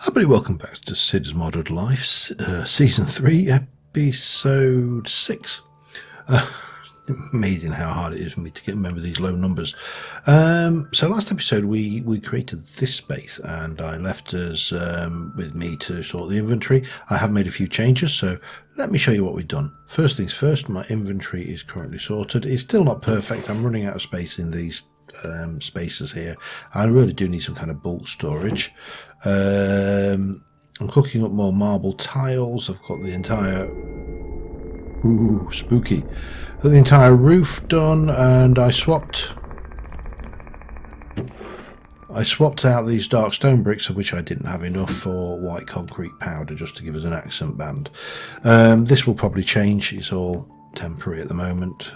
Everybody, welcome back to Cids Modded Life, Season 3, Episode 6. Amazing how hard it is for me to remember these low numbers. So last episode we created this space and I left us with me to sort the inventory. I have made a few changes, so let me show you what we've done. First things first, my inventory is currently sorted. It's still not perfect. I'm running out of space in these spaces here. I really do need some kind of bulk storage. I'm cooking up more marble tiles. I've got the entire spooky. Got the entire roof done, and I swapped out these dark stone bricks, of which I didn't have enough, for white concrete powder, just to give us an accent band. This will probably change. It's all temporary at the moment.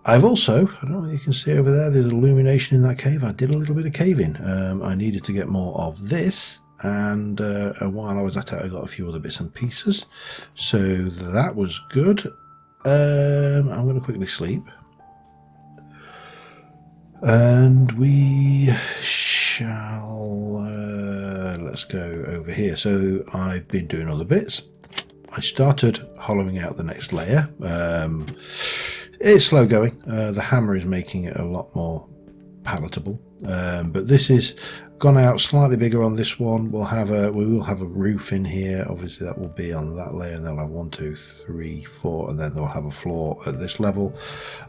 I've also, I don't know if you can see over there, there's illumination in that cave. I did a little bit of caving. I needed to get more of this, and while I was at it, I got a few other bits and pieces. So that was good. I'm going to quickly sleep. And we shall, let's go over here. So I've been doing other bits. I started hollowing out the next layer. It's slow going. The hammer is making it a lot more palatable, but this is gone out slightly bigger on this one. We will have a roof in here. Obviously that will be on that layer, and they'll have 1, 2, 3, 4, and then they'll have a floor at this level.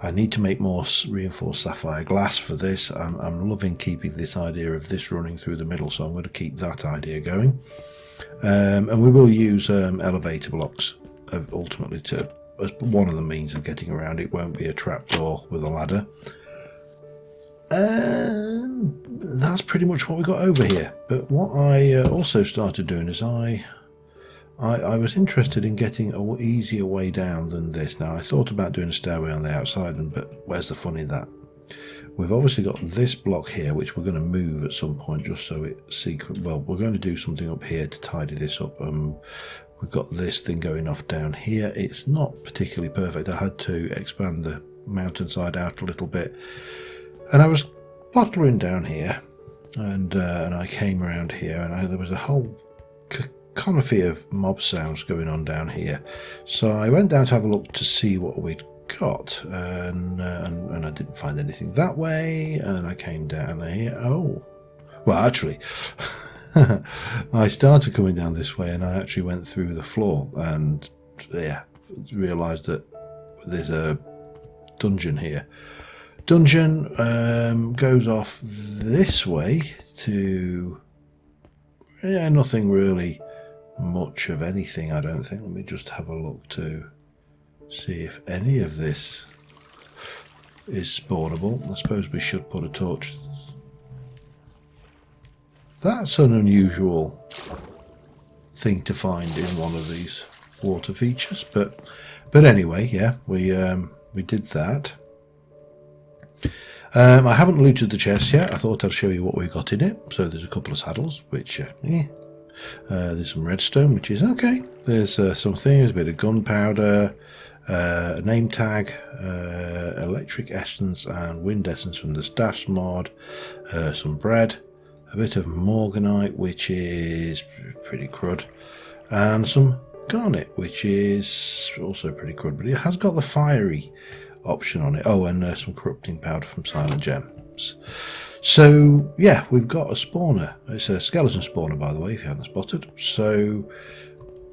I need to make more reinforced sapphire glass for this. I'm loving keeping this idea of this running through the middle, so I'm going to keep that idea going. And we will use elevator blocks ultimately as one of the means of getting around. It won't be a trapdoor with a ladder. And that's pretty much what we got over here. But what I also started doing is I was interested in getting an easier way down than this. Now I thought about doing a stairway on the outside, but where's the fun in that? We've obviously got this block here, which we're going to move at some point, just so it's well, we're going to do something up here to tidy this up. We've got this thing going off down here. It's not particularly perfect. I had to expand the mountainside out a little bit, and I was bottling down here, and I came around here, and there was a whole cacophony of mob sounds going on down here. So I went down to have a look to see what we'd got, and I didn't find anything that way, and I came down here. Oh, well, actually. I started coming down this way, and I actually went through the floor, and yeah, realised that there's a dungeon here. Dungeon goes off this way to, yeah, nothing really much of anything, I don't think. Let me just have a look to see if any of this is spawnable. I suppose we should put a torch. That's an unusual thing to find in one of these water features, but anyway, yeah, we did that. I haven't looted the chest yet. I thought I'd show you what we got in it. So there's a couple of saddles, which there's some redstone, which is okay. There's something. There's a bit of gunpowder, a name tag, electric essence and wind essence from the staffs mod, some bread, a bit of morganite, which is pretty crud, and some garnet, which is also pretty crud, but it has got the fiery option on it. Oh, and some corrupting powder from silent gems. So yeah, we've got a spawner. It's a skeleton spawner, by the way, if you haven't spotted. So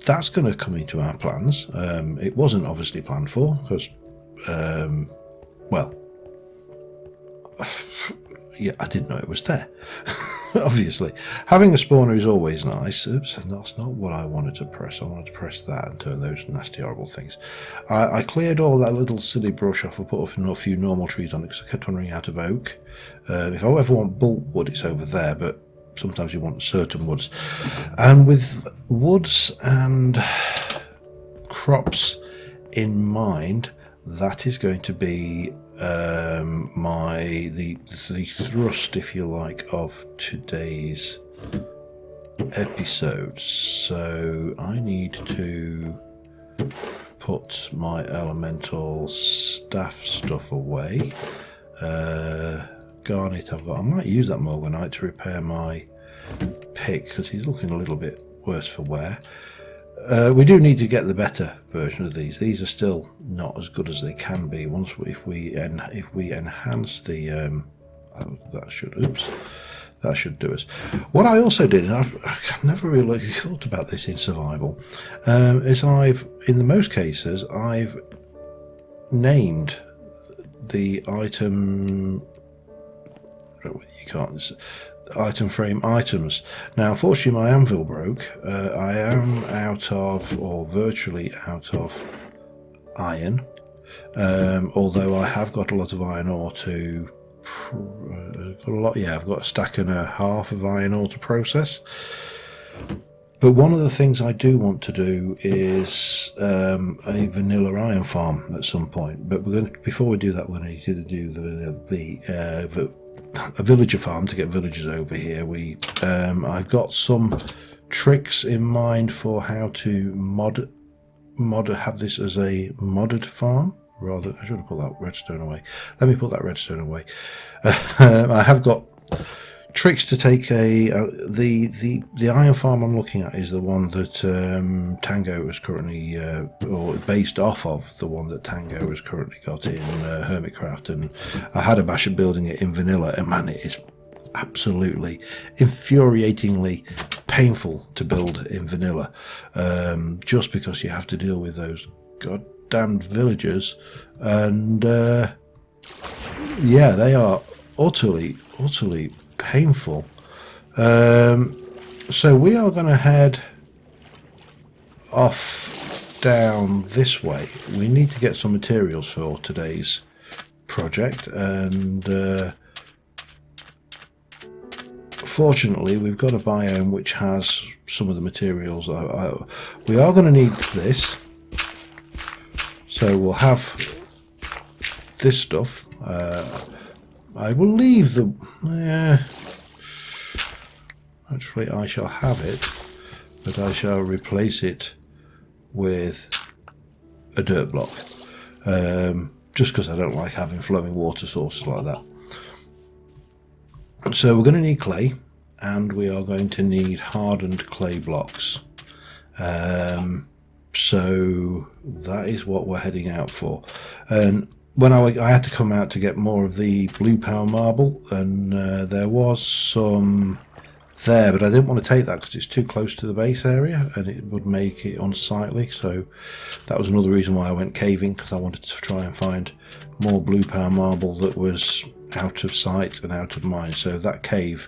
that's going to come into our plans. It wasn't obviously planned for, because well, yeah, I didn't know it was there. Obviously, having a spawner is always nice. Oops, that's not what I wanted to press. I wanted to press that and turn those nasty, horrible things. I cleared all that little silly brush off. I put a few normal trees on it because I kept on running out of oak. If I ever want bulk wood, it's over there, but sometimes you want certain woods. And with woods and crops in mind, that is going to be the thrust, if you like, of today's episode. So I need to put my elemental staff stuff away. Garnet I've got. I might use that morganite to repair my pick because he's looking a little bit worse for wear. We do need to get the better version of these. These are still not as good as they can be. If we enhance the that should do us. What I also did, and I've never really thought about this in survival, is in most cases I've named the item. You can't. Item frame items. Now, unfortunately, my anvil broke. I am out of, or virtually out of, iron. Although I have got a lot of iron ore to. I've got a stack and a half of iron ore to process. But one of the things I do want to do is a vanilla iron farm at some point. But before we do that, we're going to do a villager farm to get villagers over here. I've got some tricks in mind for how to have this as a modded farm. Rather, I should have put that redstone away. Let me put that redstone away. I have got tricks to take the iron farm I'm looking at is the one that Tango is currently, or based off of the one that Tango has currently got in Hermitcraft, and I had a bash at building it in vanilla, and man, it is absolutely infuriatingly painful to build in vanilla, just because you have to deal with those goddamned villagers, and yeah, they are utterly painful. So we are going to head off down this way. We need to get some materials for today's project, and fortunately we've got a biome which has some of the materials. We are going to need this, so we'll have this stuff. I will leave the... actually, I shall have it, but I shall replace it with a dirt block, just because I don't like having flowing water sources like that. So we're going to need clay, and we are going to need hardened clay blocks. So that is what we're heading out for. And when I had to come out to get more of the blue power marble, and there was some there, but I didn't want to take that because it's too close to the base area and it would make it unsightly. So that was another reason why I went caving, because I wanted to try and find more blue power marble that was out of sight and out of mind. So that cave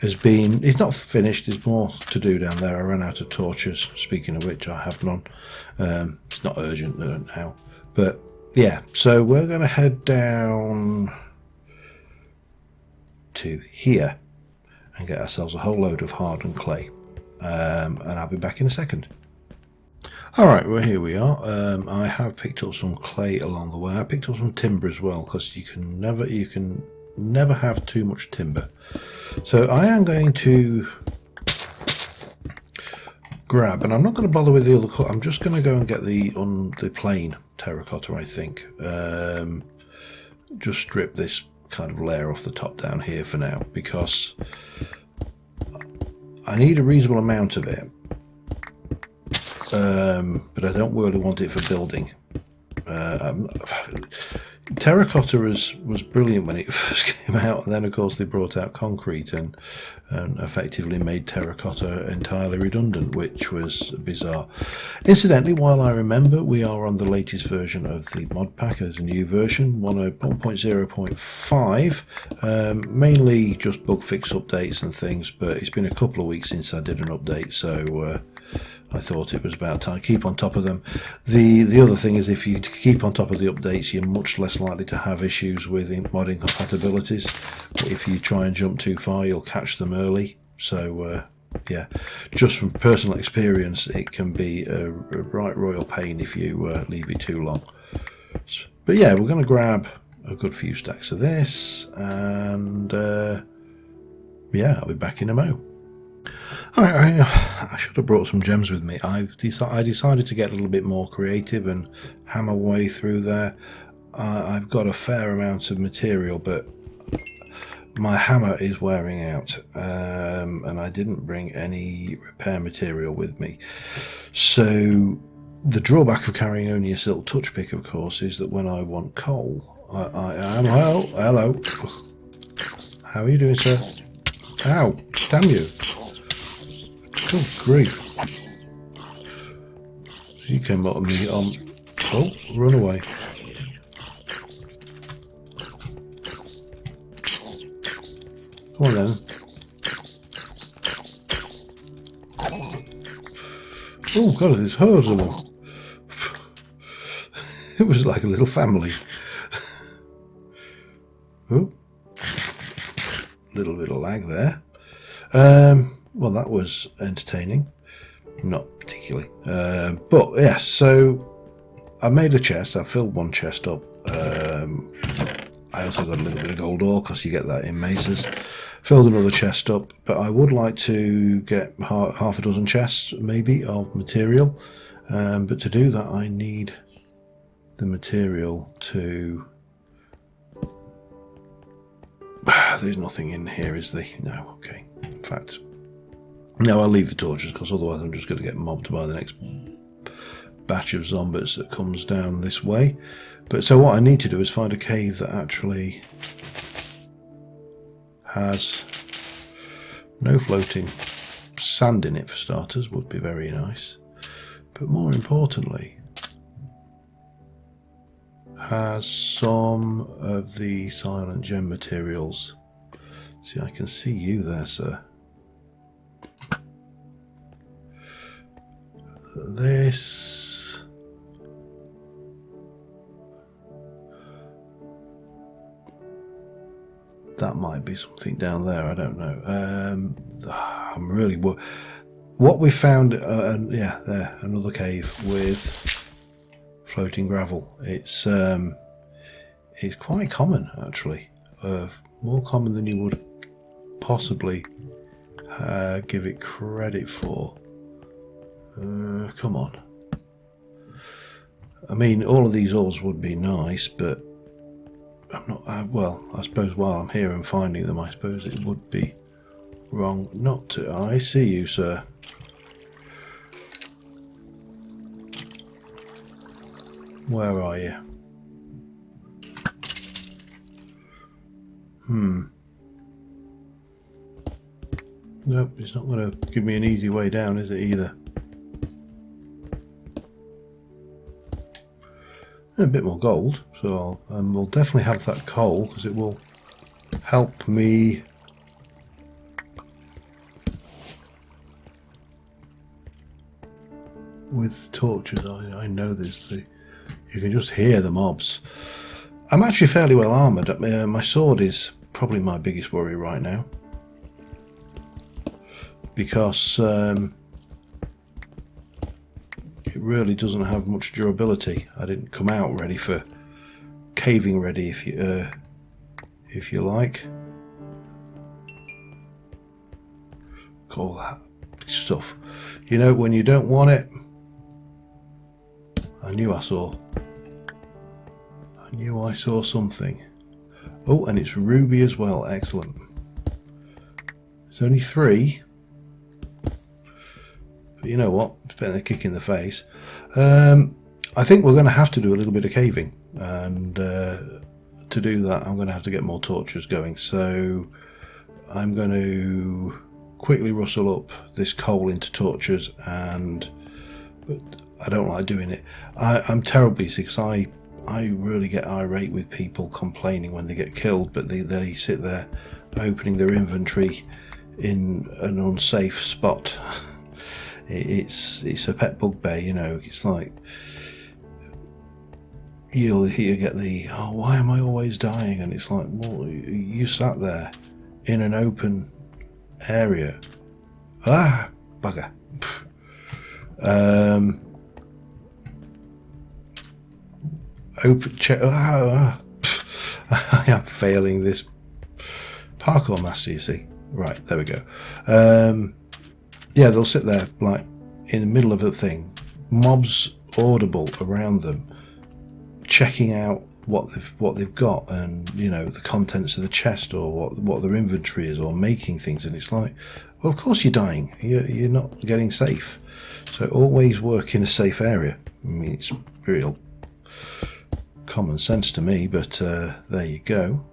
it's not finished, there's more to do down there. I ran out of torches, speaking of which I have none. It's not urgent now, but yeah, so we're going to head down to here and get ourselves a whole load of hardened clay, and I'll be back in a second. Alright, well, here we are. I have picked up some clay along the way. I picked up some timber as well, because you can never have too much timber. So I am going to grab, and I'm not going to bother with the other cut. I'm just going to go and get the plain terracotta, I think. Just strip this kind of layer off the top down here for now, because I need a reasonable amount of it, but I don't really want it for building. Terracotta was brilliant when it first came out, and then of course they brought out concrete and effectively made terracotta entirely redundant, which was bizarre. Incidentally, while I remember, we are on the latest version of the mod pack. There's a new version, 1.0.5, mainly just bug fix updates and things, but it's been a couple of weeks since I did an update, so I thought it was about time to keep on top of them. The other thing is, if you keep on top of the updates, you're much less likely to have issues with mod incompatibilities. But if you try and jump too far, you'll catch them early. So yeah, just from personal experience, it can be a right royal pain if you leave it too long. But yeah, we're going to grab a good few stacks of this, and yeah, I'll be back in a mo. Alright, I should have brought some gems with me. I decided to get a little bit more creative and hammer way through there. I've got a fair amount of material, but my hammer is wearing out, and I didn't bring any repair material with me. So the drawback of carrying only a silk touch pick, of course, is that when I want coal, I am... Oh, hello. How are you doing, sir? Ow, damn you. Good grief. You came up on me on... Oh, run away. Come on then. Oh god, there's herds of them. It was like a little family. Oh, little bit of lag there. Well, that was entertaining. Not particularly, but yes. So I made a chest. I filled one chest up. I also got a little bit of gold ore because you get that in mesas. Filled another chest up, but I would like to get half a dozen chests, maybe, of material. But to do that, I need the material to... There's nothing in here, is there? No, okay. In fact, no, I'll leave the torches because otherwise I'm just going to get mobbed by the next batch of zombies that comes down this way. But so what I need to do is find a cave that actually has no floating sand in it, for starters. Would be very nice, but more importantly has some of the silent gem materials. See, I can see you there, sir. This... that might be something down there, I don't know. I'm really... What we found, yeah, there, another cave with floating gravel. It's quite common, actually. More common than you would possibly give it credit for. Come on. I mean, all of these ores would be nice, but I'm not... well, I suppose while I'm here and finding them, I suppose it would be wrong not to. I see you, sir. Where are you? Nope, it's not going to give me an easy way down, is it, either? A bit more gold, so we'll definitely have that coal because it will help me with torches. I know this. You can just hear the mobs. I'm actually fairly well armoured. My sword is probably my biggest worry right now because it really doesn't have much durability. I didn't come out ready for caving ready, if you like. All that stuff. You know, when you don't want it. I knew I saw something. Oh, and it's ruby as well. Excellent. It's only 3. But you know what? It's better than a kick in the face. I think we're going to have to do a little bit of caving. And to do that, I'm going to have to get more torches going. So I'm going to quickly rustle up this coal into torches. But I don't like doing it. I'm terrible because I really get irate with people complaining when they get killed, but they sit there opening their inventory in an unsafe spot. It's a pet bugbear, you know. It's like you'll get the, oh, why am I always dying? And it's like, well, you sat there in an open area. Ah, bugger. Open check. I am failing this parkour master, you see. Right, there we go. Yeah, they'll sit there like in the middle of the thing, mobs audible around them, checking out what they've got, and you know, the contents of the chest, or what their inventory is, or making things, and it's like, well, of course you're dying. You're not getting safe. So always work in a safe area. I mean, it's real common sense to me, but there you go.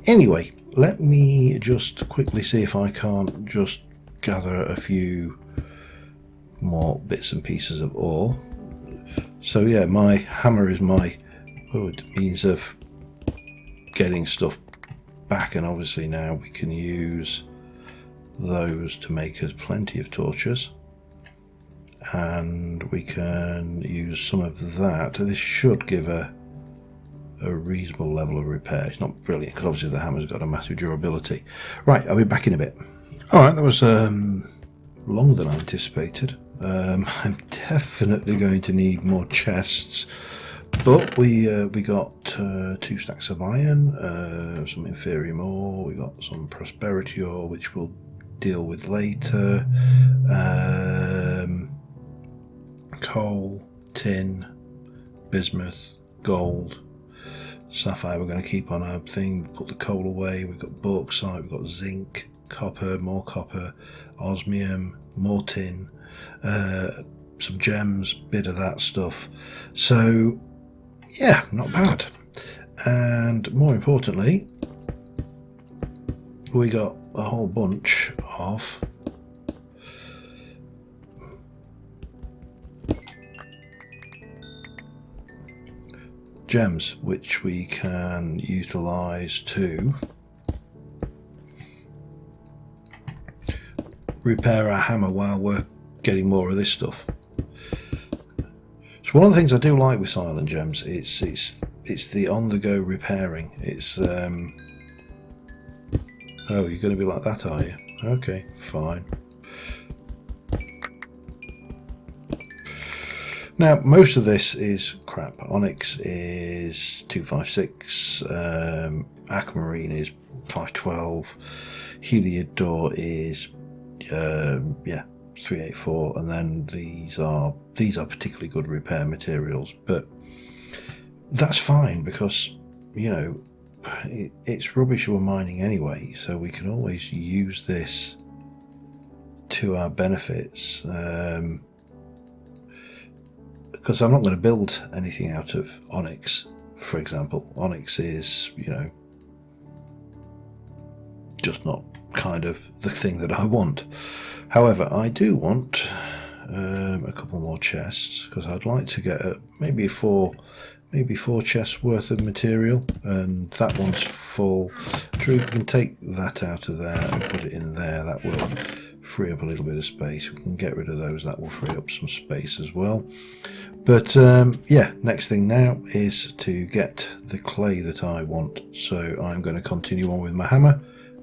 Anyway, let me just quickly see if I can't just gather a few more bits and pieces of ore. So yeah, my hammer is my means of getting stuff back, and obviously now we can use those to make us plenty of torches, and we can use some of that. This should give a reasonable level of repair. It's not brilliant because obviously the hammer's got a massive durability. Right, I'll be back in a bit. Alright, that was longer than I anticipated. I'm definitely going to need more chests, but we got 2 stacks of iron, some inferium ore, we got some prosperity ore which we'll deal with later, coal, tin, bismuth, gold, sapphire. We're going to keep on our thing, put the coal away. We've got bauxite, we've got zinc, copper, more copper, osmium, more tin, some gems, bit of that stuff. So yeah, not bad. And more importantly, we got a whole bunch of gems which we can utilize to repair our hammer while we're getting more of this stuff. So one of the things I do like with silent gems, it's the on-the-go repairing. It's oh, you're going to be like that, are you? Okay, fine. Now, most of this is crap. Onyx is 256, aquamarine is 512, Heliodor is 384, and then these are particularly good repair materials. But that's fine because, you know, it's rubbish we're mining anyway, so we can always use this to our benefits. Because I'm not going to build anything out of onyx, for example. Onyx is, you know, just not kind of the thing that I want. However, I do want a couple more chests, because I'd like to get maybe four chests worth of material, and that one's full. True, we can take that out of there and put it in there. That will free up a little bit of space. We can get rid of those. That will free up some space as well. But yeah, next thing now is to get the clay that I want. So I'm going to continue on with my hammer,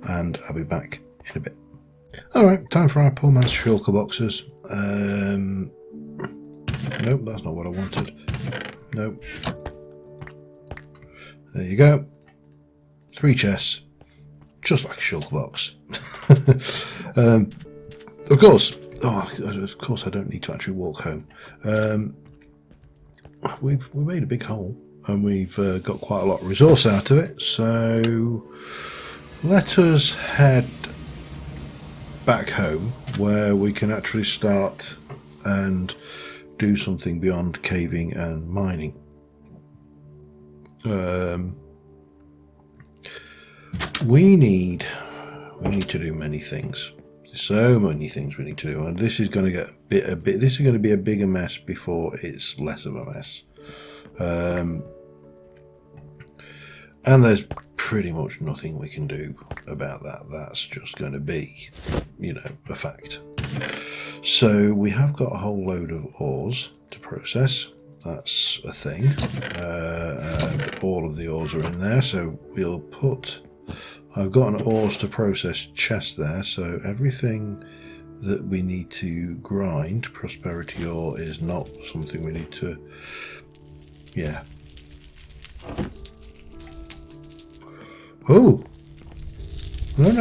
and I'll be back in a bit. Alright, time for our poor man's shulker boxes. Nope, that's not what I wanted. Nope. There you go. 3 chests. Just like a shulker box. Of course I don't need to actually walk home. We made a big hole, and we've got quite a lot of resource out of it, so let us head back home where we can actually start and do something beyond caving and mining. We need to do many things. So many things we need to do, and this is going to get this is going to be a bigger mess before it's less of a mess. And there's pretty much nothing we can do about that. That's just going to be, you know, a fact. So we have got a whole load of ores to process. That's a thing, and all of the ores are in there. So we'll put. I've got an ores to process chest there, so everything that we need to grind, prosperity ore, is not something we need to, yeah. Oh! No.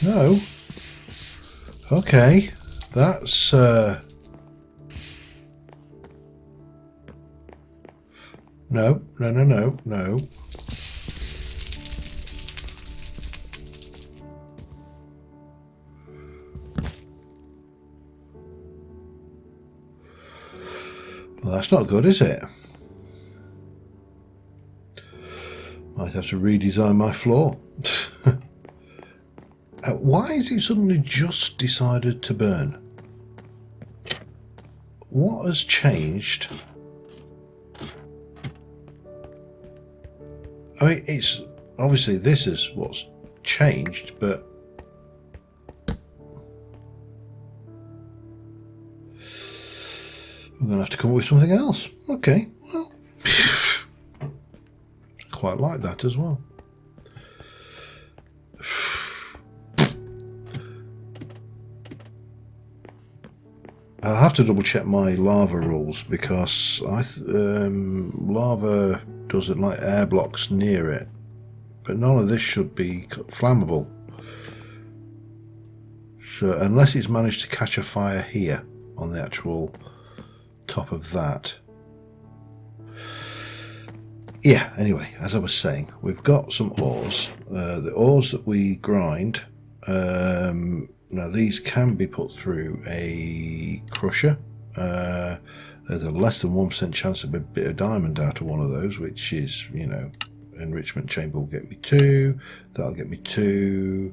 No. Okay, that's, No, no, no, no, no. Well, that's not good, is it? Might have to redesign my floor. Why has it suddenly just decided to burn? What has changed? I mean, it's obviously this is what's changed, but I'm going to have to come up with something else. Okay, well, I quite like that as well. I'll have to double check my lava rules because lava doesn't like air blocks near it, but none of this should be flammable. So unless it's managed to catch a fire here on the actual top of that. Yeah, anyway, as I was saying, we've got some ores. The ores that we grind, now these can be put through a crusher. There's a less than 1% chance of a bit of diamond out of one of those, which is, you know, enrichment chamber will get me 2, that'll get me 2,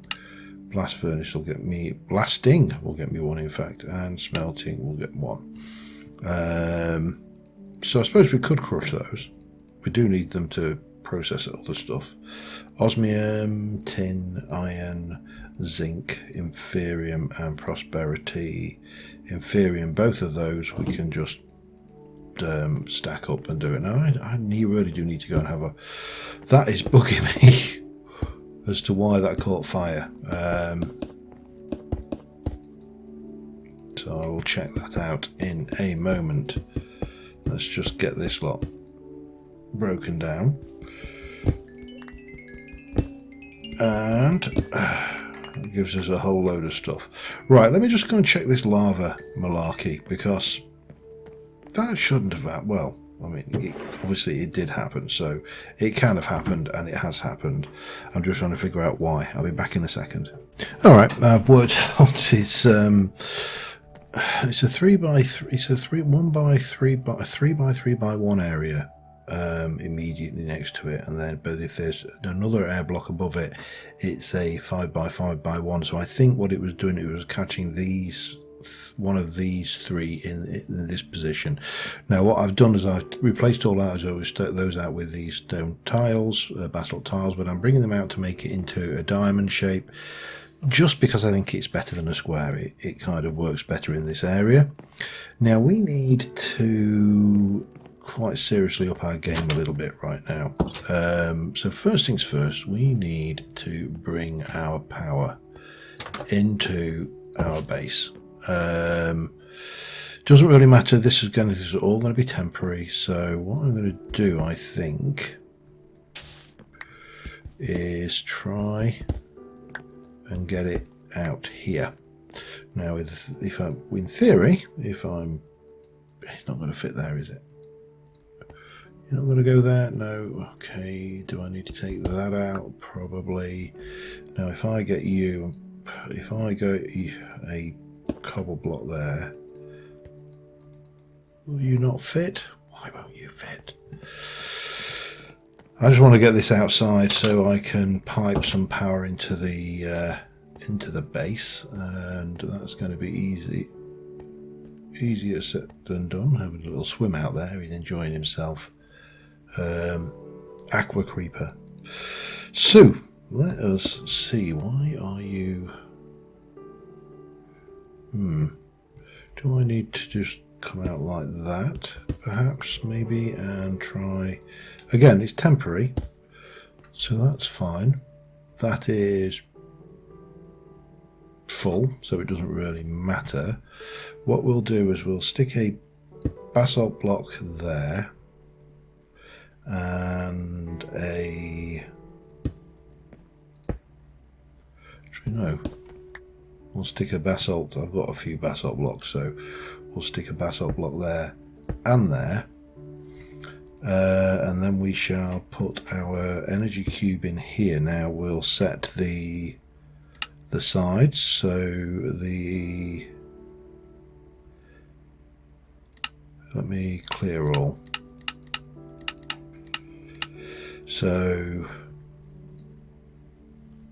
blast furnace will get me, blasting will get me 1 in fact, and smelting will get 1. So I suppose we could crush those. We do need them to process other stuff. Osmium, tin, iron, zinc, inferium and prosperity. Inferium, both of those we can just stack up and do it. Now I really do need to go and have a... That is bugging me as to why that caught fire. So I will check that out in a moment. Let's just get this lot broken down. And it gives us a whole load of stuff. Right, let me just go and check this lava malarkey, because that shouldn't have happened. Well, I mean, obviously it did happen, so it can have happened, and it has happened. I'm just trying to figure out why. I'll be back in a second. Alright, I've worked out it's a 3x3, it's a 3x3x1 area immediately next to it, and then but if there's another air block above it, it's a 5x5x1. So I think what it was doing, it was catching these, one of these 3 in this position. Now what I've done is I've replaced all that. I always start those out with these stone tiles, basalt tiles, but I'm bringing them out to make it into a diamond shape, just because I think it's better than a square. It kind of works better in this area. Now we need to quite seriously up our game a little bit right now. So first things first, we need to bring our power into our base. Doesn't really matter, this is all going to be temporary. So what I'm going to do, I think, is try and get it out here. Now, in theory, it's not going to fit there, is it? You're not going to go there? No. Okay, do I need to take that out? Probably. Now, if I get you, if I go a cobble block there, will you not fit? Why won't you fit? I just want to get this outside so I can pipe some power into the base, and that's going to be easier said than done. Having a little swim out there, he's enjoying himself. Aqua creeper. So let us see. Why are you? Do I need to just come out like that, perhaps, maybe, and try again? It's temporary, so that's fine. That is full, so it doesn't really matter. What we'll do is we'll stick a basalt block there and we'll stick a basalt. I've got a few basalt blocks, so we'll stick a basalt block there and there. and then we shall put our energy cube in here. Now we'll set the sides, so let me clear all. So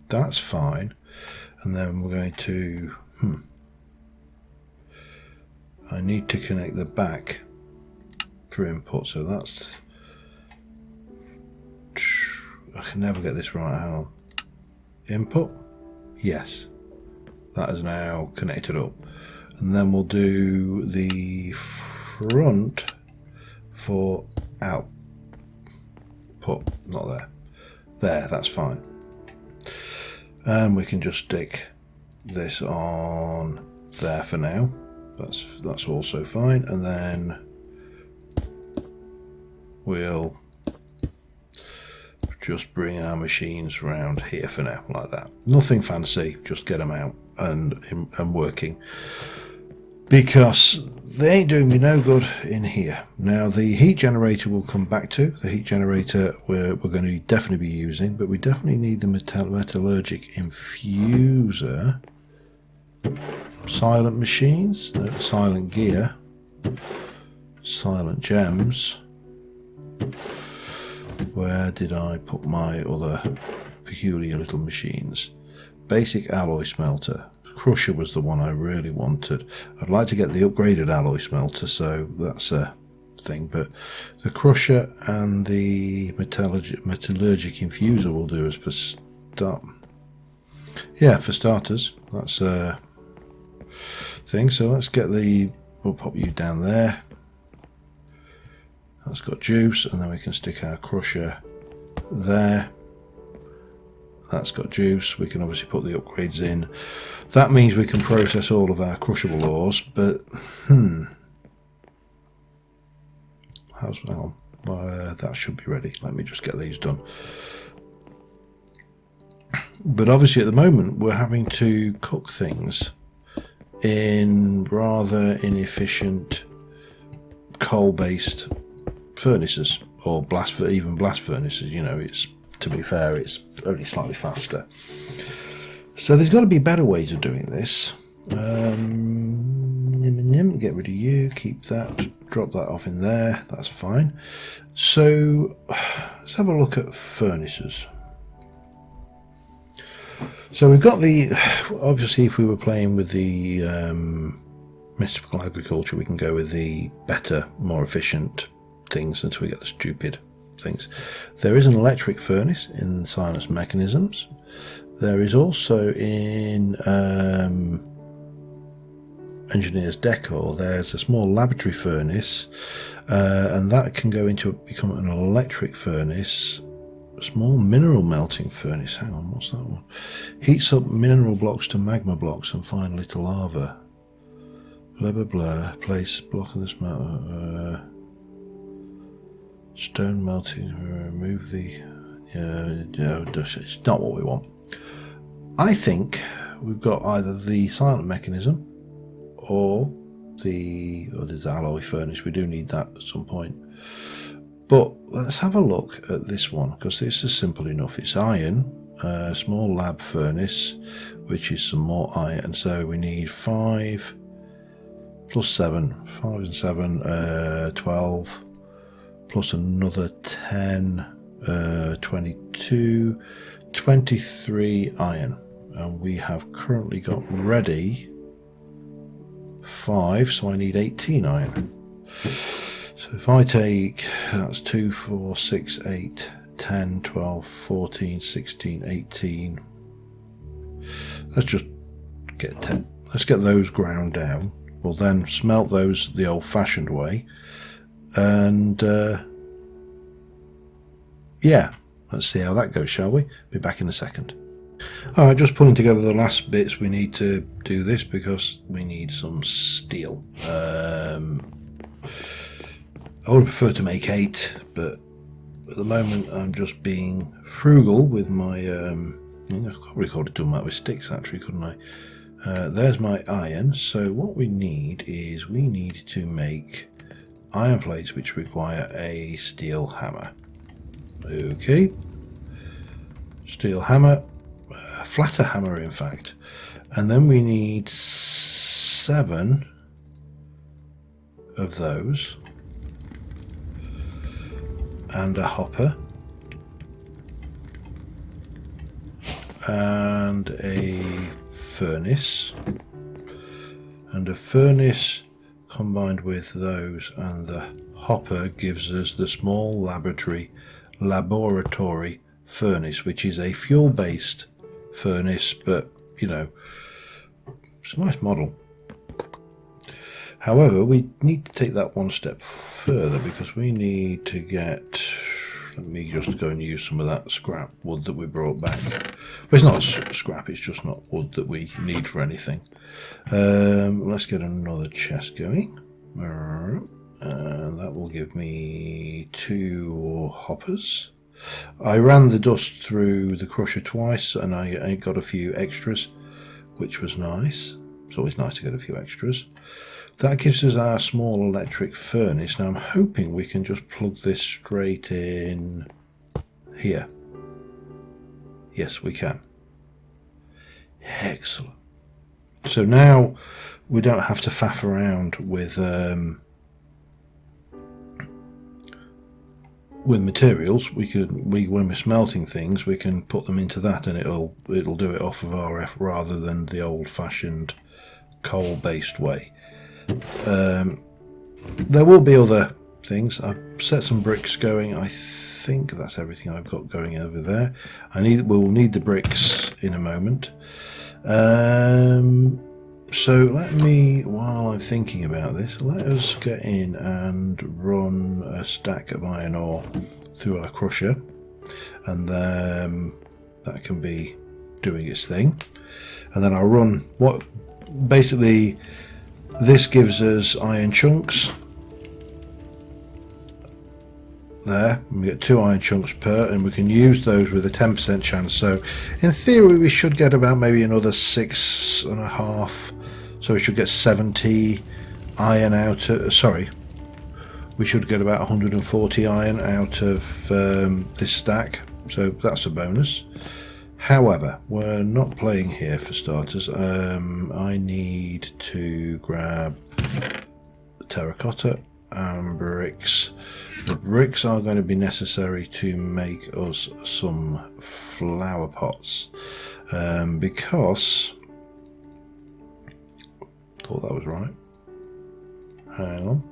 that's fine, and then we're going to I need to connect the back for input, so that's, I can never get this right. Hang on. Input, yes, that is now connected up, and then we'll do the front for output. Not there, that's fine. And we can just stick this on there for now. That's also fine, and then we'll just bring our machines around here for now, like that. Nothing fancy, just get them out and working, because they ain't doing me no good in here. Now the heat generator we'll come back to. The heat generator we're going to definitely be using, but we definitely need the metallurgic infuser. Silent machines, silent gear, silent gems. Where did I put my other peculiar little machines? Basic alloy smelter. Crusher was the one I really wanted. I'd like to get the upgraded alloy smelter, so that's a thing, but the crusher and the metallurgic infuser will do us for start. Yeah, for starters, that's a thing. So let's get we'll pop you down there. That's got juice, and then we can stick our crusher there. That's got juice. We can obviously put the upgrades in. That means we can process all of our crushable ores, but hang on. That should be ready. Let me just get these done. But obviously at the moment we're having to cook things in rather inefficient coal-based furnaces, or even blast furnaces. You know, it's, to be fair, it's only slightly faster. So there's got to be better ways of doing this. Get rid of you, keep that, drop that off in there, that's fine. So let's have a look at furnaces. So we've got obviously if we were playing with the mystical agriculture, we can go with the better, more efficient things until we get the stupid things. There is an electric furnace in Silence Mechanisms. There is also in Engineer's Decor, there's a small laboratory furnace, and that can go into become an electric furnace. Small mineral melting furnace. Hang on, what's that one? Heats up mineral blocks to magma blocks and finally to lava. Blah blah blah. Place block of this metal. Stone melting. Remove the. It's not what we want. I think we've got either the silent mechanism or there's alloy furnace. We do need that at some point. But let's have a look at this one, because this is simple enough. It's iron, small lab furnace, which is some more iron. So we need 5 plus 7, 5 and 7, 12, plus another 10, 22, 23 iron. And we have currently got ready 5, so I need 18 iron. So if I take, that's 2, 4, 6, 8, 10, 12, 14, 16, 18. Let's just get 10. Let's get those ground down. We'll then smelt those the old-fashioned way. And yeah, let's see how that goes, shall we? Be back in a second. Alright, just putting together the last bits. We need to do this because we need some steel. I would prefer to make 8, but at the moment I'm just being frugal with my I probably could have done that with sticks actually, couldn't I? There's my iron. So what we need is we need to make iron plates which require a steel hammer. Okay, steel hammer, flatter hammer in fact, and then we need 7 of those, and a hopper, and a furnace, and a furnace combined with those and the hopper gives us the small laboratory furnace, which is a fuel-based furnace, but you know, it's a nice model. However, we need to take that one step further because we need to get, let me just go and use some of that scrap wood that we brought back. Well, it's not scrap, it's just not wood that we need for anything. Let's get another chest going. And that will give me 2 hoppers. I ran the dust through the crusher twice and I got a few extras, which was nice. It's always nice to get a few extras. That gives us our small electric furnace. Now I'm hoping we can just plug this straight in here. Yes, we can. Excellent. So now we don't have to faff around with materials. When we're smelting things, we can put them into that, and it'll do it off of RF rather than the old-fashioned coal-based way. There will be other things. I've set some bricks going. I think that's everything I've got going over there. We'll need the bricks in a moment. So let me, while I'm thinking about this, let us get in and run a stack of iron ore through our crusher, and that can be doing its thing. And then I'll run what basically this gives us iron chunks. There, we get 2 iron chunks per, and we can use those with a 10% chance. So in theory we should get about maybe another 6.5. So we should get 70 iron out of, sorry, we should get about 140 iron out of this stack. So that's a bonus. However, we're not playing here for starters. I need to grab terracotta and bricks. The bricks are going to be necessary to make us some flower pots, because thought that was right. Hang on.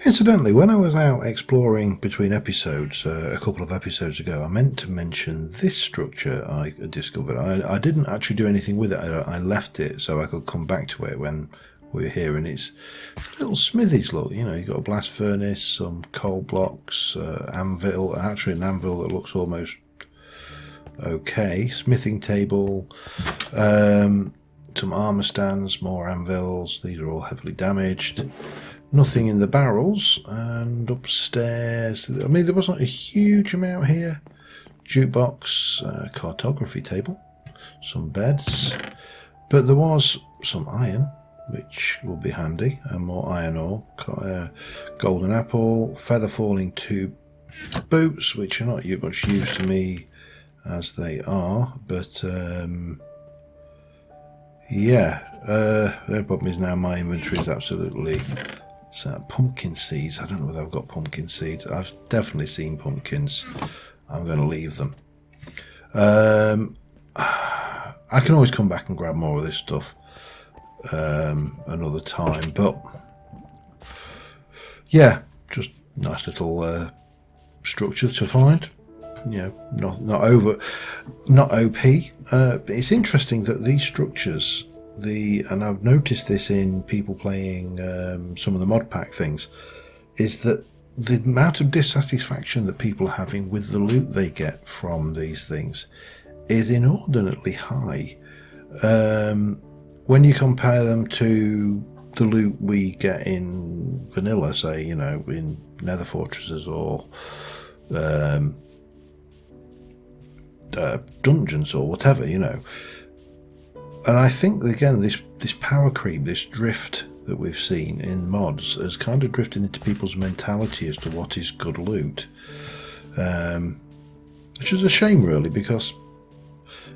Incidentally, when I was out exploring between episodes a couple of episodes ago, I meant to mention this structure I discovered. I didn't actually do anything with it. I left it so I could come back to it when we were here, and it's little smithies. Look, you know, you've got a blast furnace, some coal blocks, anvil, actually an anvil that looks almost okay, smithing table, some armor stands, more anvils. These are all heavily damaged. Nothing in the barrels. And upstairs, I mean, there wasn't a huge amount here. Jukebox, cartography table, some beds, but there was some iron, which will be handy, and more iron ore. Golden apple, feather falling 2 boots, which are not much use to me as they are, but yeah, the problem is now my inventory is absolutely pumpkin seeds. I don't know whether I've got pumpkin seeds. I've definitely seen pumpkins. I'm going to leave them. I can always come back and grab more of this stuff another time, but yeah, just nice little structure to find. You know, not OP. It's interesting that these structures, and I've noticed this in people playing some of the mod pack things, is that the amount of dissatisfaction that people are having with the loot they get from these things is inordinately high. When you compare them to the loot we get in vanilla, say, you know, in nether fortresses or dungeons or whatever, you know. And I think again this power creep, this drift that we've seen in mods has kind of drifted into people's mentality as to what is good loot, which is a shame really, because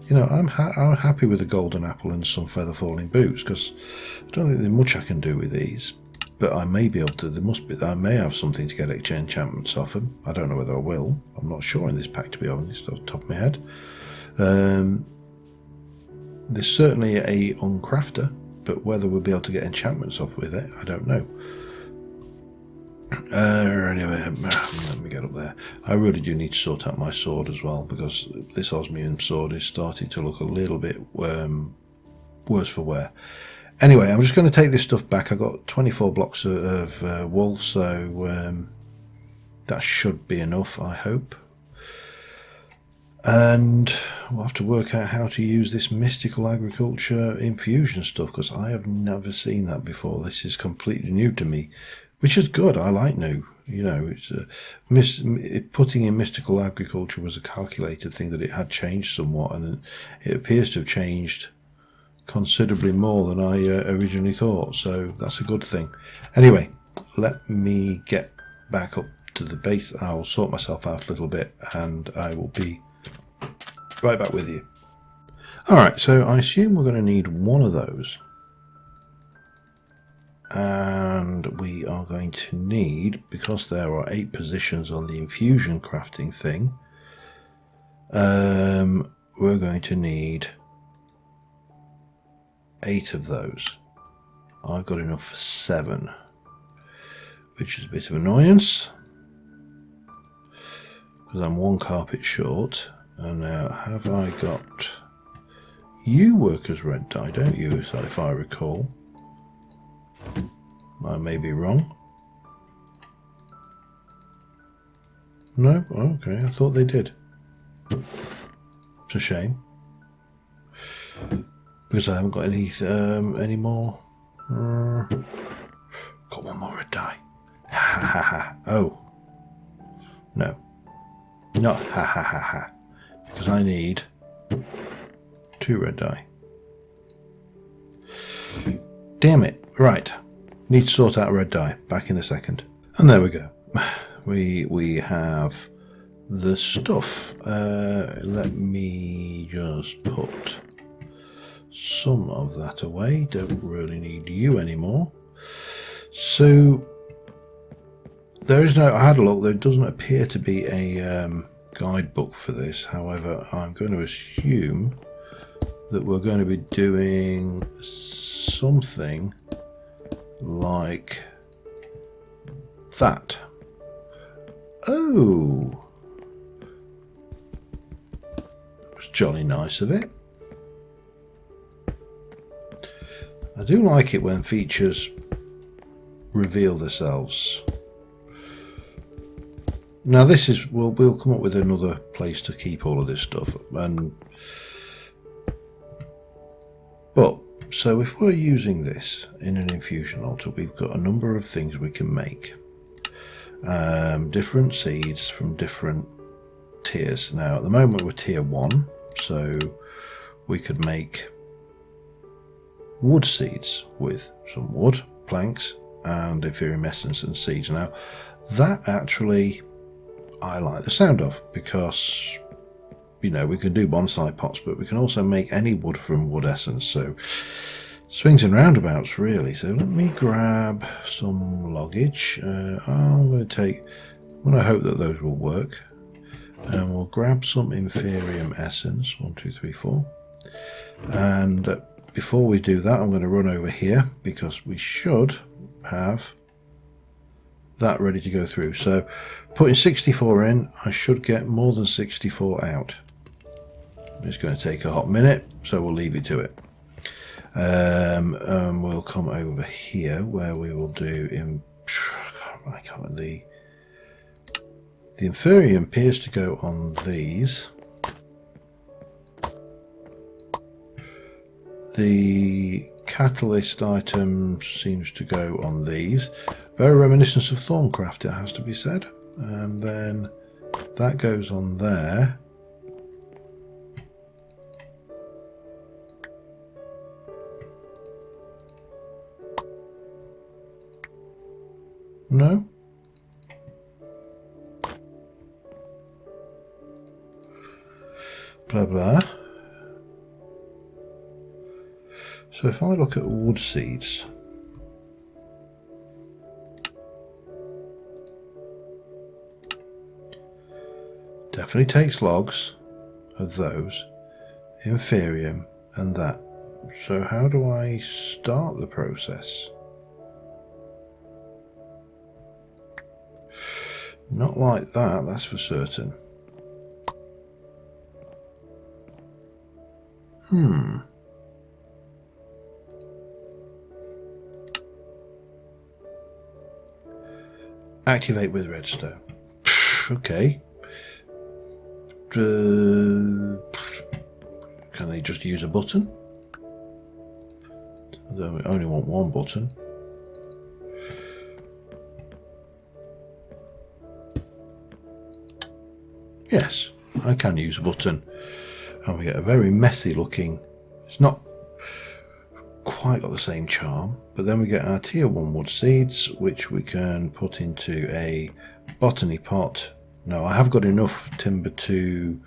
you know I'm happy with the golden apple and some feather falling boots, because I don't think there's much I can do with these, but I may be able to. I may have something to get enchantments off them. I don't know whether I will. I'm not sure in this pack, to be honest, off the top of my head. There's certainly a uncrafter, but whether we'll be able to get enchantments off with it, I don't know. Anyway, let me get up there. I really do need to sort out my sword as well, because this osmium sword is starting to look a little bit worse for wear. Anyway, I'm just going to take this stuff back. I got 24 blocks of wool, so that should be enough, I hope. And we'll have to work out how to use this mystical agriculture infusion stuff, because I have never seen that before. This is completely new to me, which is good. I like new. You know, it's putting in mystical agriculture was a calculated thing, that it had changed somewhat, and it appears to have changed considerably more than I originally thought. So that's a good thing. Anyway, let me get back up to the base. I'll sort myself out a little bit, and I will be right back with you. Alright, so I assume we're going to need one of those, and we are going to need, because there are 8 positions on the infusion crafting thing, we're going to need 8 of those. I've got enough for 7, which is a bit of annoyance, because I'm 1 carpet short. And now, have I got... You work as red dye, don't you, if I recall? I may be wrong. No? Okay, I thought they did. It's a shame, because I haven't got any more. Got 1 more red dye. Ha ha ha. Oh. No. Not ha ha ha ha. Because I need 2 red dye. Damn it. Right. Need to sort out red dye. Back in a second. And there we go. We have the stuff. Let me just put some of that away. Don't really need you anymore. So there is no... I had a look. There doesn't appear to be a... guidebook for this. However, I'm going to assume that we're going to be doing something like that. Oh, that was jolly nice of it. I do like it when features reveal themselves. Now this is, we'll come up with another place to keep all of this stuff, but so if we're using this in an infusion altar, we've got a number of things we can make. Different seeds from different tiers. Now at the moment we're tier 1, so we could make wood seeds with some wood, planks, and Ethereum essence and seeds. Now that actually I like the sound of, because you know we can do bonsai pots, but we can also make any wood from wood essence, so swings and roundabouts really. So let me grab some loggage. I'm going to hope that those will work, and we'll grab some Ethereum essence. 1 2 3 4, and before we do that I'm going to run over here, because we should have that ready to go through. So putting 64 in, I should get more than 64 out. It's going to take a hot minute, so we'll leave it to it. We'll come over here where we will do the Ethereum appears to go on these. The catalyst item seems to go on these. Very reminiscent of Thorncraft, it has to be said. And then that goes on there. No? Blah blah. So if I look at wood seeds, definitely takes logs of those, inferium and that. So how do I start the process? Not like that, that's for certain. Activate with redstone. Okay. Can they just use a button? I only want one button. Yes, I can use a button. And we get a very messy looking, it's not quite got the same charm, but then we get our tier 1 wood seeds, which we can put into a botany pot. No, I have got enough timber to,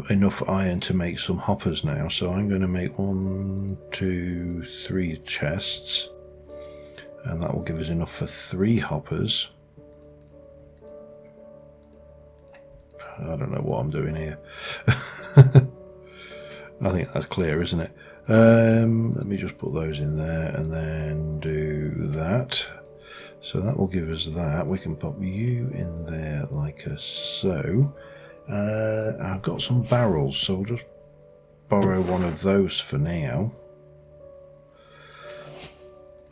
enough iron to make some hoppers now, so I'm going to make 1, 2, 3 chests, and that will give us enough for 3 hoppers. I don't know what I'm doing here. I think that's clear, isn't it? Let me just put those in there and then do that. So that will give us that. We can pop you in there like so. I've got some barrels, so we'll just borrow one of those for now.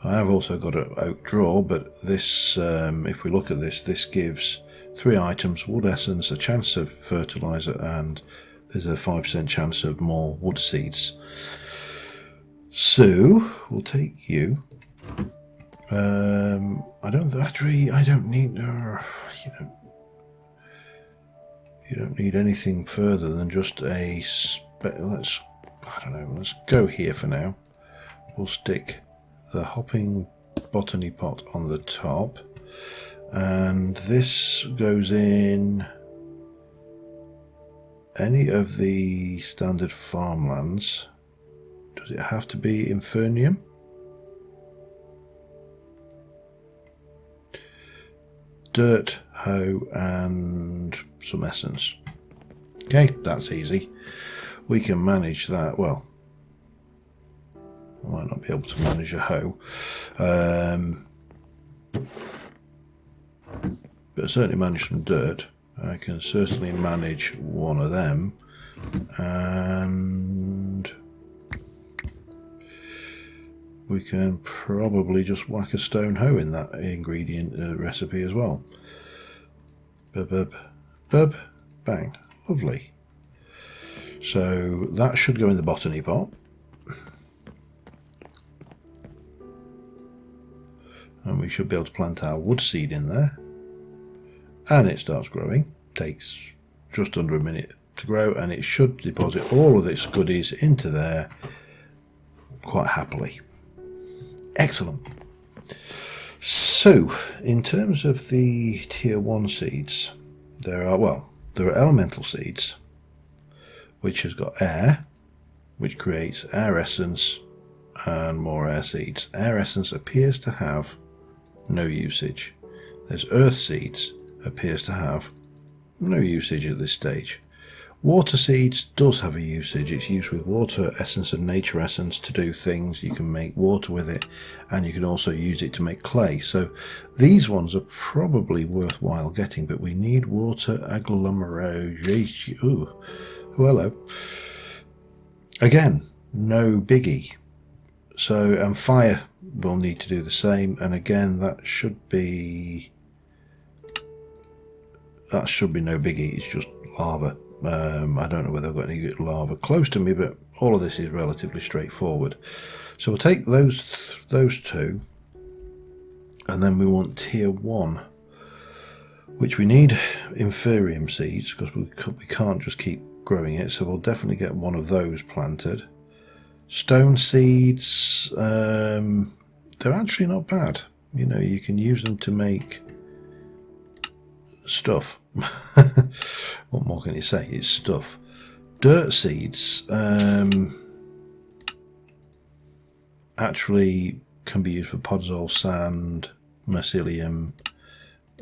I have also got an oak drawer, but this, if we look at this, this gives 3 items: wood essence, a chance of fertilizer, and there's a 5% chance of more wood seeds. So we'll take you. I don't need. You don't need anything further than just a. I don't know. Let's go here for now. We'll stick the hopping botany pot on the top, and this goes in any of the standard farmlands. Does it have to be Infernium? Dirt, hoe, and some essence. Okay, that's easy. We can manage that. Well, I might not be able to manage a hoe, but certainly manage some dirt. I can certainly manage one of them, and we can probably just whack a stone hoe in that ingredient recipe as well. Bub, bub, bub, bang. Lovely. So that should go in the botany pot. And we should be able to plant our wood seed in there. And it starts growing. Takes just under a minute to grow, and it should deposit all of its goodies into there quite happily. Excellent. So in terms of the tier 1 seeds, there are elemental seeds, which has got air, which creates air essence and more air seeds. Air essence appears to have no usage. There's earth seeds, appears to have no usage at this stage. Water seeds does have a usage. It's used with water essence and nature essence to do things. You can make water with it, and you can also use it to make clay. So these ones are probably worthwhile getting, but we need water agglomeration. Ooh, oh, hello. Again, no biggie. So, and fire will need to do the same, and again that should be no biggie. It's just lava. I don't know whether I've got any lava close to me, but all of this is relatively straightforward. So we'll take those two, and then we want tier 1, which we need Inferium seeds, because we can't just keep growing it, so we'll definitely get one of those planted. Stone seeds, they're actually not bad. You know, you can use them to make stuff. What more can you say? It's stuff. Dirt seeds actually can be used for podzol, sand, mycelium.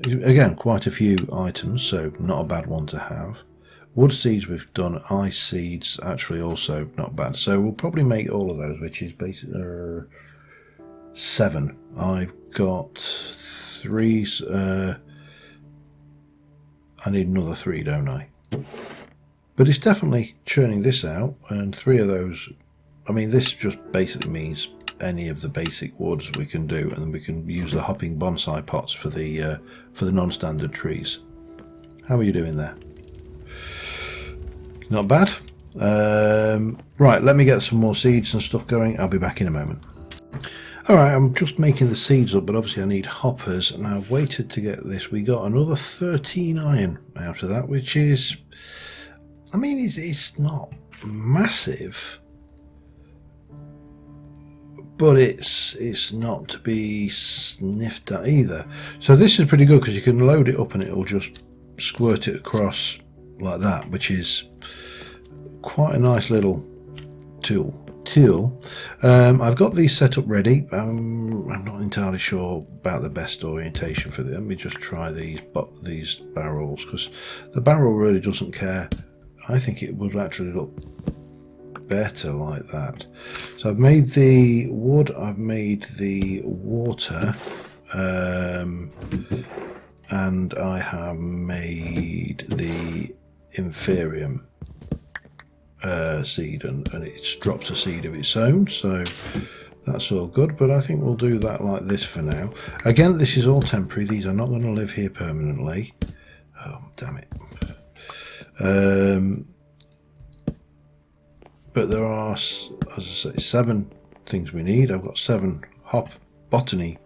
Again, quite a few items, so not a bad one to have. Wood seeds we've done. Ice seeds actually also not bad. So we'll probably make all of those, which is basically 7. I've got 3. I need another 3, don't I? But it's definitely churning this out, and 3 of those. I mean, this just basically means any of the basic woods we can do, and then we can use the hopping bonsai pots for the non-standard trees. How are you doing there? Not bad. Right, let me get some more seeds and stuff going. I'll be back in a moment. Alright, I'm just making the seeds up, but obviously I need hoppers, and I've waited to get this. We got another 13 iron out of that, which is, I mean, it's not massive, but it's not to be sniffed at either. So this is pretty good because you can load it up and it'll just squirt it across like that, which is quite a nice little tool. I've got these set up ready. I'm not entirely sure about the best orientation for them. Let me just try these barrels, because the barrel really doesn't care. I think it would actually look better like that. So I've made the wood, I've made the water, and I have made the inferium seed, and it drops a seed of its own, so that's all good. But I think we'll do that like this for now. Again, this is all temporary. These are not going to live here permanently. Oh, damn it. But there are, as I say, 7 things we need. I've got 7 botany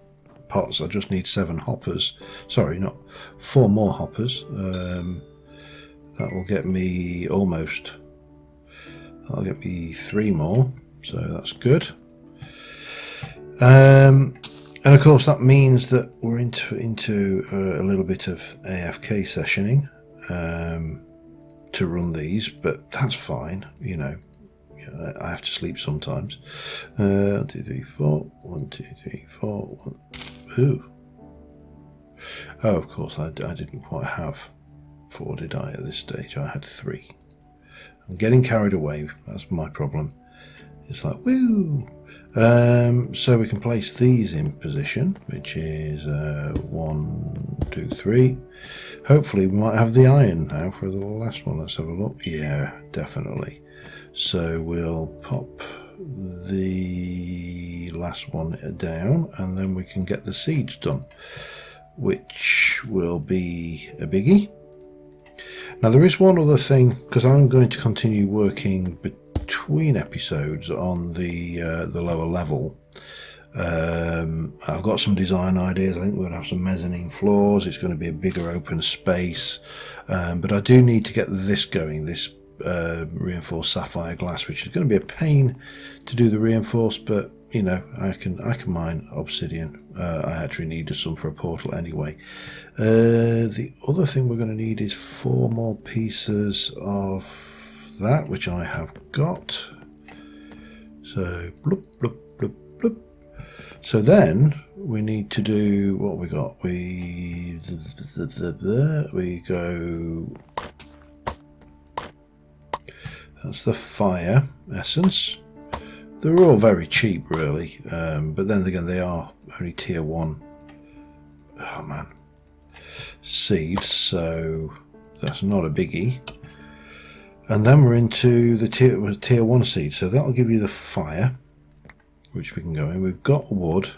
pots. I just need 7 hoppers. Sorry, not 4 more hoppers. That will get me almost. That'll get me 3 more, so that's good. And of course that means that we're into a little bit of AFK sessioning to run these, but that's fine. You know, I have to sleep sometimes. 1, 2, 3, 4. 1, 2, 3, 4. 1. Ooh. Oh, of course I didn't quite have 4, did I? At this stage, I had 3. I'm getting carried away. That's my problem. It's like, woo! So we can place these in position, which is 1, 2, 3. Hopefully we might have the iron now for the last one. Let's have a look. Yeah, definitely. So we'll pop the last one down, and then we can get the seeds done, which will be a biggie. Now there is one other thing, because I'm going to continue working between episodes on the lower level. I've got some design ideas. I think we're going to have some mezzanine floors. It's going to be a bigger open space, but I do need to get this going, this reinforced sapphire glass, which is going to be a pain to do the reinforced, but you know, I can mine obsidian. I actually needed some for a portal anyway. The other thing we're going to need is 4 more pieces of that, which I have got. So bloop, bloop, bloop, bloop. So then we need to do what we got. We go. That's the fire essence. They're all very cheap, really, but then again, they are only tier 1. Oh man, seeds, so that's not a biggie. And then we're into the tier 1 seed, so that'll give you the fire, which we can go in. We've got wood,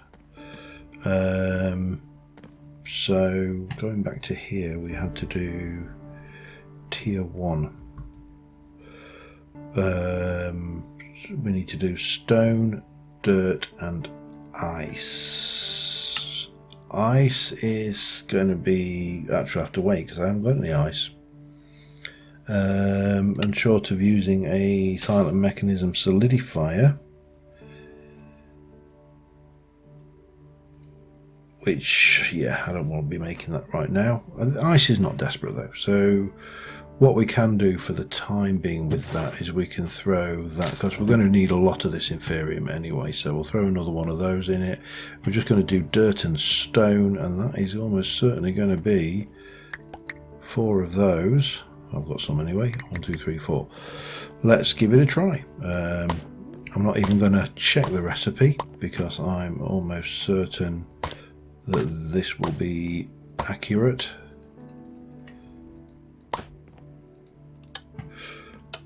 so going back to here, we had to do tier 1. We need to do stone, dirt, and ice. Ice is going to be, actually I have to wait because I haven't got any ice. And short of using a silent mechanism solidifier, which, yeah, I don't want to be making that right now. Ice is not desperate though, so what we can do for the time being with that is we can throw that, because we're going to need a lot of this inferium anyway, so we'll throw another one of those in it. We're just going to do dirt and stone, and that is almost certainly going to be 4 of those. I've got some anyway. 1, 2, 3, 4. Let's give it a try. I'm not even going to check the recipe because I'm almost certain that this will be accurate.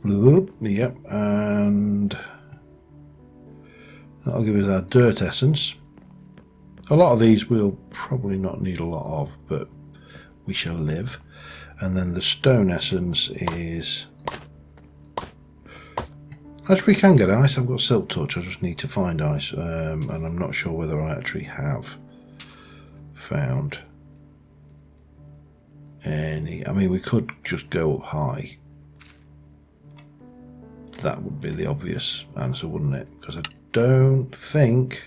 Yep, and that'll give us our dirt essence. A lot of these we'll probably not need a lot of, but we shall live. And then the stone essence is... Actually, we can get ice. I've got silk touch. I just need to find ice, and I'm not sure whether I actually have found any. I mean, we could just go up high. That would be the obvious answer, wouldn't it? Because I don't think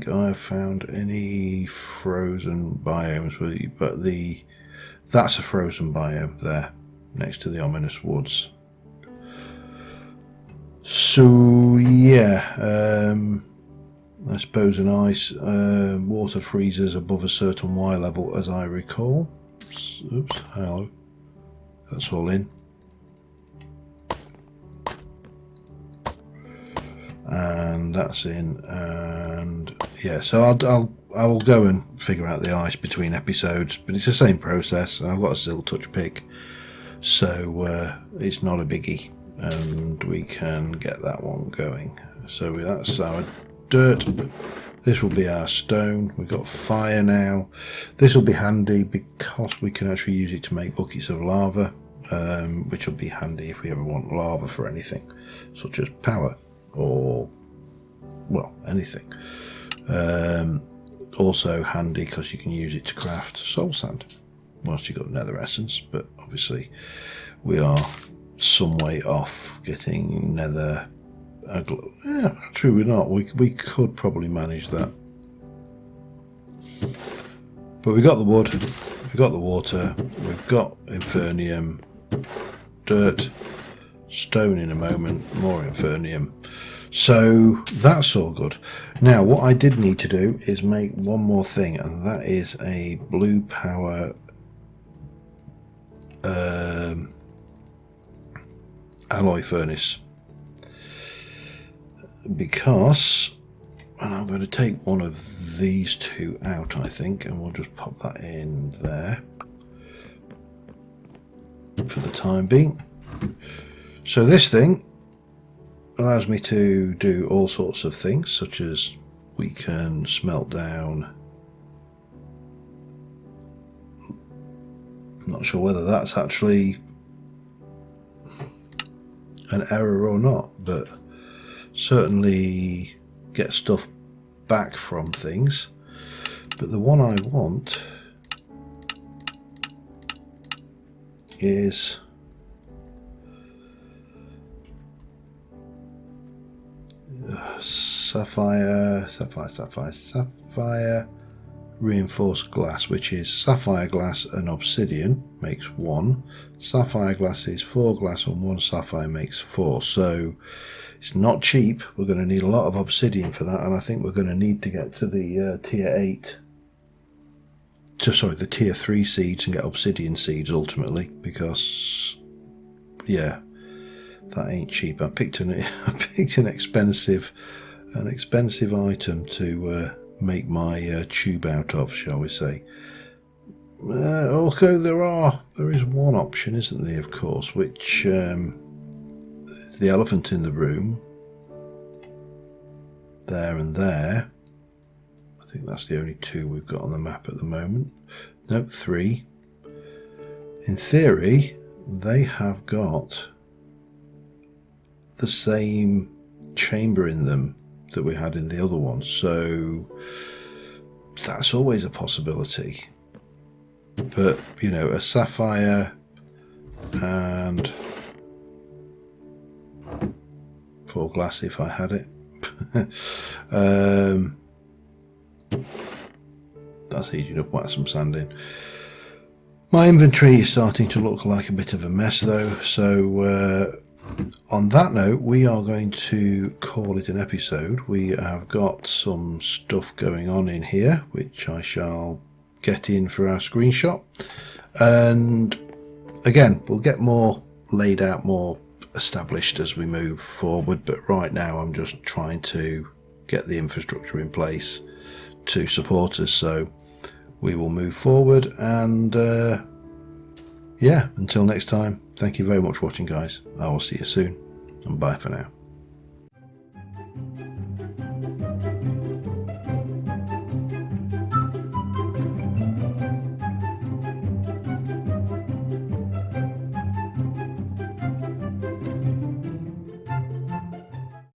I've found any frozen biomes with you, but that's a frozen biome there next to the ominous woods. So yeah, I suppose an ice water freezes above a certain Y level, as I recall. Oops, hello. That's all in. And that's in, and yeah, so I will go and figure out the ice between episodes, but it's the same process, and I've got a silk touch pick, so it's not a biggie, and we can get that one going. So that's our dirt. This will be our stone. We've got fire now. This will be handy because we can actually use it to make buckets of lava, which will be handy if we ever want lava for anything, such as power or, well, anything. Also handy because you can use it to craft soul sand whilst you've got nether essence, but obviously we are some way off getting nether. Yeah, actually we're not. We could probably manage that. But we got the wood, we got the water, we've got infernium, dirt, stone in a moment, more infernium. So that's all good. Now what I did need to do is make one more thing, and that is a blue power alloy furnace. Because, and I'm going to take one of these two out, I think, and we'll just pop that in there for the time being. So this thing allows me to do all sorts of things, such as we can smelt down. I'm not sure whether that's actually an error or not, but certainly get stuff back from things. But the one I want is sapphire reinforced glass, which is sapphire glass and obsidian makes 1. Sapphire glass is 4 glass and 1 sapphire makes 4. So it's not cheap. We're going to need a lot of obsidian for that, and I think we're going to need to get to the tier 8. The tier 3 seeds and get obsidian seeds ultimately, because yeah, that ain't cheap. I picked an expensive item to make my tube out of, shall we say. Although there is one option, isn't there, of course, which the elephant in the room there and there. I think that's the only 2 we've got on the map at the moment. Nope, 3. In theory, they have got the same chamber in them that we had in the other one, so that's always a possibility. But you know, a sapphire and 4 glass if I had it That's easy enough. Whack some sand in. My inventory is starting to look like a bit of a mess though, so on that note we are going to call it an episode. We have got some stuff going on in here which I shall get in for our screenshot, and again we'll get more laid out, more established as we move forward, but right now I'm just trying to get the infrastructure in place to support us, so we will move forward. And yeah, until next time, thank you very much for watching guys. I will see you soon, and bye for now.